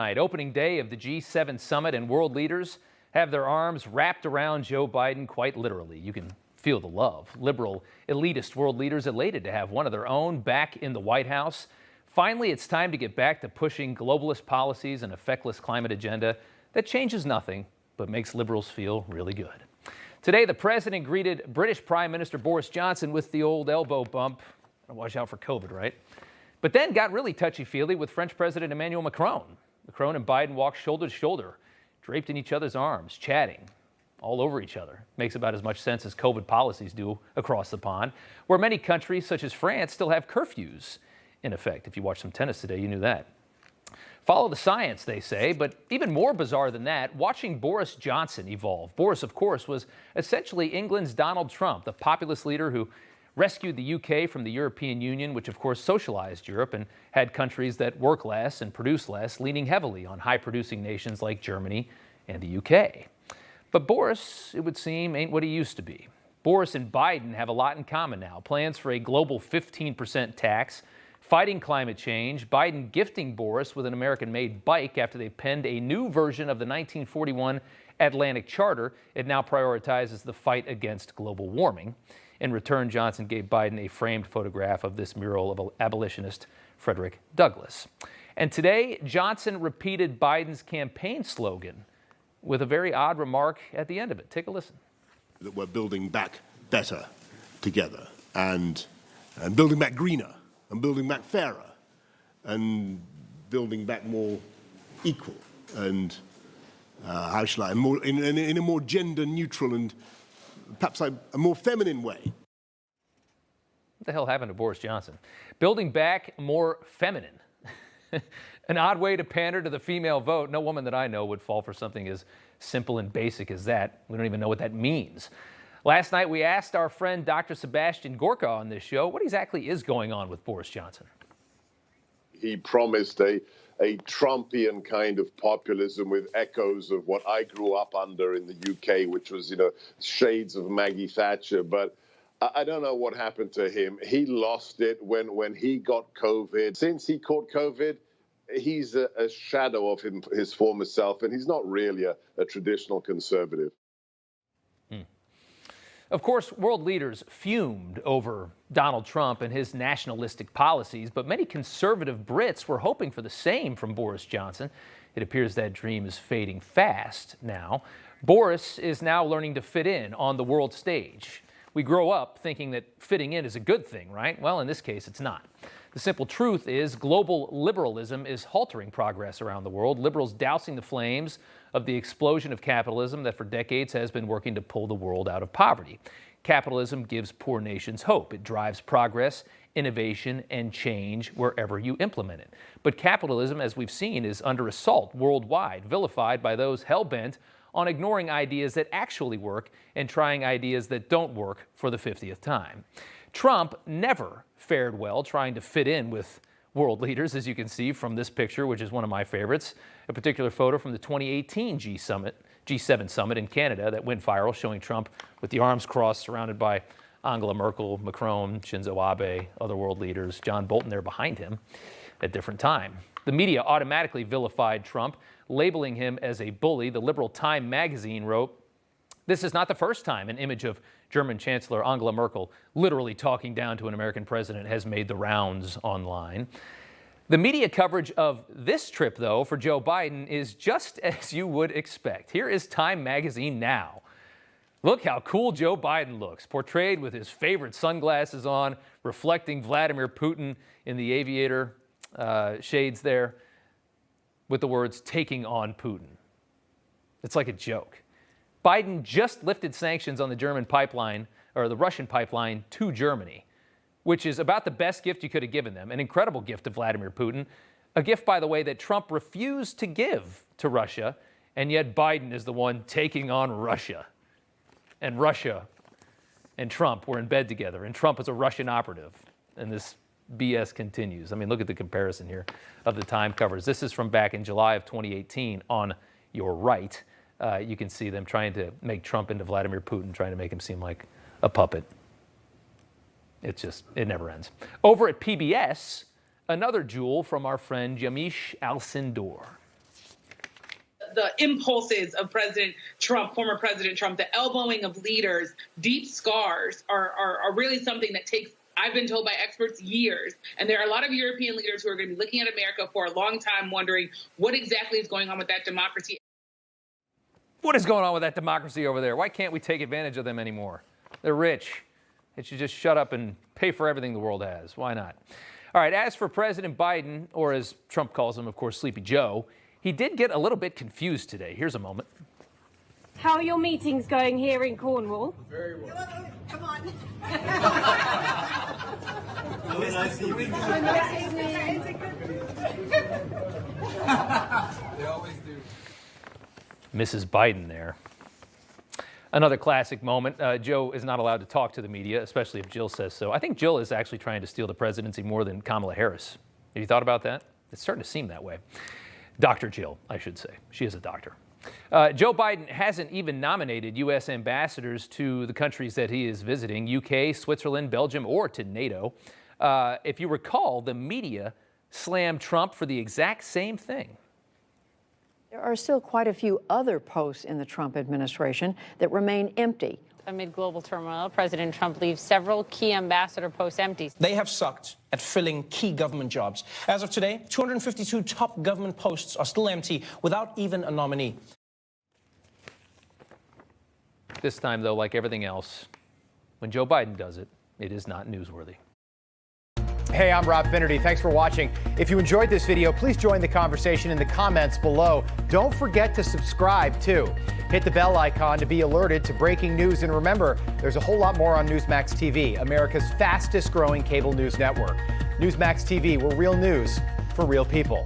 Opening day of the G7 summit, and world leaders have their arms wrapped around Joe Biden quite literally. You can feel the love. Liberal, elitist world leaders elated to have one of their own back in the White House. Finally, it's time to get back to pushing globalist policies and a feckless climate agenda that changes nothing but makes liberals feel really good. Today, the president greeted British Prime Minister Boris Johnson with the old elbow bump. Watch out for COVID, right? But then got really touchy-feely with French President Emmanuel Macron. Macron and Biden walked shoulder to shoulder, draped in each other's arms, chatting all over each other. Makes about as much sense as COVID policies do across the pond, where many countries, such as France, still have curfews in effect. If you watched some tennis today, you knew that. Follow the science, they say, but even more bizarre than that, watching Boris Johnson evolve. Boris, of course, was essentially England's Donald Trump, the populist leader who rescued the UK from the European Union, which of course socialized Europe and had countries that work less and produce less, leaning heavily on high-producing nations like Germany and the UK. But Boris, it would seem, ain't what he used to be. Boris and Biden have a lot in common now. Plans for a global 15% tax, fighting climate change, Biden gifting Boris with an American-made bike after they penned a new version of the 1941 Atlantic Charter. It now prioritizes the fight against global warming. In return, Johnson gave Biden a framed photograph of this mural of abolitionist Frederick Douglass. And today, Johnson repeated Biden's campaign slogan with a very odd remark at the end of it. Take a listen. That we're building back better together, and building back greener, and building back fairer, and building back more equal, and how shall I, more, in a more gender neutral and perhaps a more feminine way. What the hell happened to Boris Johnson? Building back more feminine. An odd way to pander to the female vote. No woman that I know would fall for something as simple and basic as that. We don't even know what that means. Last night, we asked our friend Dr. Sebastian Gorka on this show what exactly is going on with Boris Johnson. He promised a Trumpian kind of populism with echoes of what I grew up under in the UK, which was, shades of Maggie Thatcher. But I don't know what happened to him. He lost it when he got COVID. Since he caught COVID, he's a shadow of his former self, and he's not really a traditional conservative. Of course, world leaders fumed over Donald Trump and his nationalistic policies, but many conservative Brits were hoping for the same from Boris Johnson. It appears that dream is fading fast now. Boris is now learning to fit in on the world stage. We grow up thinking that fitting in is a good thing, right? Well, in this case, it's not. The simple truth is global liberalism is halting progress around the world. Liberals dousing the flames of the explosion of capitalism that for decades has been working to pull the world out of poverty. Capitalism gives poor nations hope. It drives progress, innovation, and change wherever you implement it. But capitalism, as we've seen, is under assault worldwide, vilified by those hell-bent on ignoring ideas that actually work and trying ideas that don't work for the 50th time. Trump never fared well trying to fit in with world leaders, as you can see from this picture, which is one of my favorites, a particular photo from the 2018 G7 summit in Canada that went viral, showing Trump with the arms crossed, surrounded by Angela Merkel, Macron, Shinzo Abe, other world leaders, John Bolton there behind him at different time. The media automatically vilified Trump, labeling him as a bully. The liberal Time magazine wrote, "This is not the first time an image of German Chancellor Angela Merkel literally talking down to an American president has made the rounds online." The media coverage of this trip, though, for Joe Biden is just as you would expect. Here is Time magazine now. Look how cool Joe Biden looks, portrayed with his favorite sunglasses on, reflecting Vladimir Putin in the aviator shades there, with the words, "taking on Putin." It's like a joke. Biden just lifted sanctions on the German pipeline, or the Russian pipeline to Germany, which is about the best gift you could have given them. An incredible gift to Vladimir Putin. A gift, by the way, that Trump refused to give to Russia, and yet Biden is the one taking on Russia. And Russia and Trump were in bed together, and Trump is a Russian operative. And this BS continues. I mean, look at the comparison here of the Time covers. This is from back in July of 2018 on your right. You can see them trying to make Trump into Vladimir Putin, trying to make him seem like a puppet. It never ends. Over at PBS, another jewel from our friend Yamiche Alcindor. the impulses of President Trump, former President Trump, the elbowing of leaders, deep scars are really something that takes, I've been told by experts, years. And there are a lot of European leaders who are going to be looking at America for a long time wondering what exactly is going on with that democracy. What is going on with that democracy over there? Why can't we take advantage of them anymore? They're rich. They should just shut up and pay for everything the world has. Why not? All right, as for President Biden, or as Trump calls him, of course, Sleepy Joe, he did get a little bit confused today. Here's a moment. How are your meetings going here in Cornwall? Very well. Come on. Nice to meet you. They always do. Mrs. Biden there. Another classic moment. Joe is not allowed to talk to the media, especially if Jill says so. I think Jill is actually trying to steal the presidency more than Kamala Harris. Have you thought about that? It's starting to seem that way. Dr. Jill, I should say. She is a doctor. Joe Biden hasn't even nominated U.S. ambassadors to the countries that he is visiting, UK, Switzerland, Belgium, or to NATO. If you recall, the media slammed Trump for the exact same thing. There are still quite a few other posts in the Trump administration that remain empty. Amid global turmoil, President Trump leaves several key ambassador posts empty. They have sucked at filling key government jobs. As of today, 252 top government posts are still empty without even a nominee. This time, though, like everything else, when Joe Biden does it, it is not newsworthy. Hey, I'm Rob Finnerty. Thanks for watching. If you enjoyed this video, please join the conversation in the comments below. Don't forget to subscribe, too. Hit the bell icon to be alerted to breaking news. And remember, there's a whole lot more on Newsmax TV, America's fastest growing cable news network. Newsmax TV, we're real news for real people.